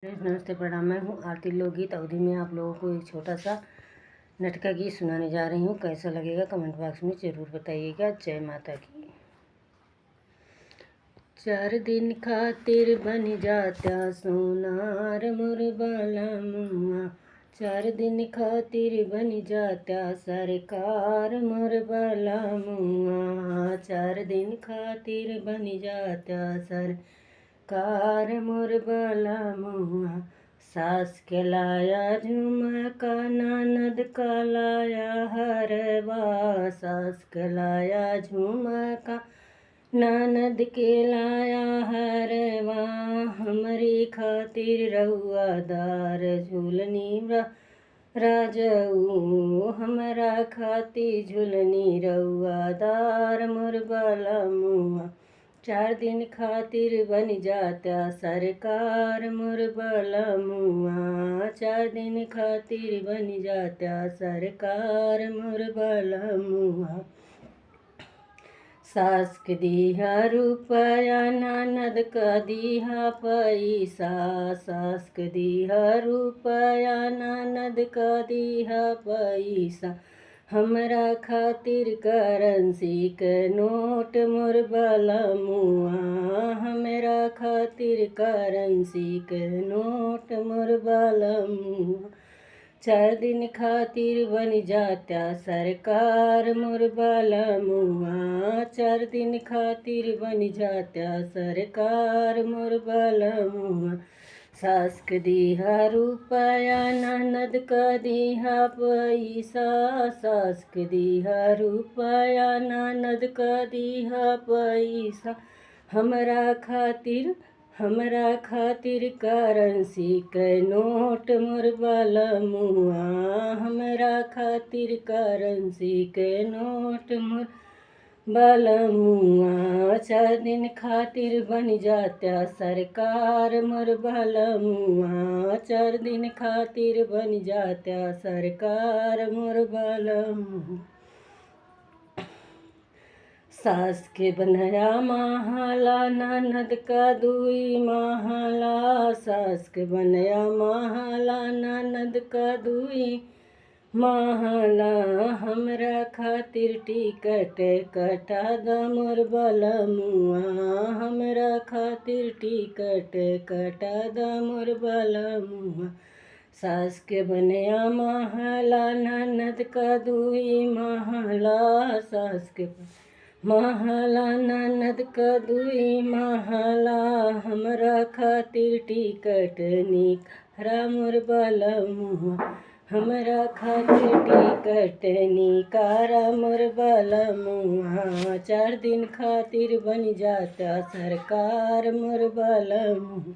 Friends नमस्ते प्रणाम। मैं हूँ आरती लोकगीत अवधि में आप लोगों को एक छोटा सा नटका गीत सुनाने जा रही हूँ। कैसा लगेगा कमेंट बॉक्स में ज़रूर बताइएगा। जय माता की। 4 दिन खातिर बन जाता सोनार मोर बाला मुआ, 4 दिन खातिर बन जाता सरकार मोर बाला मुआ, 4 दिन खातिर बन जाता सरकार मोर बाला मुआ। सास के लाया झुमका ननद का लाया हरवा, सास के लाया झुमका ननद के लाया हरवा। हमरी खातिर रउआ दार झूलनी राजऊ, हमरा खातिर झूलनी रउआ दार मोर बाला मुआ। 4 दिन खातिर बन जाता सरकार मोर बाला मुआ, 4 दिन खातिर बन जाता सरकार मोर बाला मुआ। सास के दिहा रुपया ननद का दिहा पैसा, सास के दिहा रुपया ननद का दिहा पैसा। हमरा खातिर करेंसी के नोट मोर बाला मुआ, हमरा खातिर करेंसी के नोट मोर बाला मुआ। 4 दिन खातिर बन जाता सरकार मोर बाला मुआ, 4 दिन खातिर बन जाता सरकार मोर बाला मुआ। सास के दिहा रुपया ननद का दिहा पैसा, सास के दिहा रुपया ननद का दिहा पैसा। हमरा खातिर करेंसी के नोट मोर बाला मुआ, हमरा खातिर करेंसी के नोट मोर बाला मुआ। 4 दिन खातिर बन जाता सरकार मोर बाला मुआ, 4 दिन खातिर बन जाता सरकार मोर बाला मुआ। सास के बनया महला ननद का दुई महला, सास के बनया महला ननद का दुई महला। हमरा खातिर टिकट कटा द मोर बाला मुआ, हमरा खातिर टिकट कटा द मोर बाला मुआ। सास के बनया महला ननद का दुई महला, सास के महला ननद का दुई महला। हमरा खातिर टिकट निकारा मोर बाला मुआ, हमरा खातिर टिकट निकारा मोर बाला मुआ। 4 दिन खातिर बन जाता सरकार मोर बाला मुआ।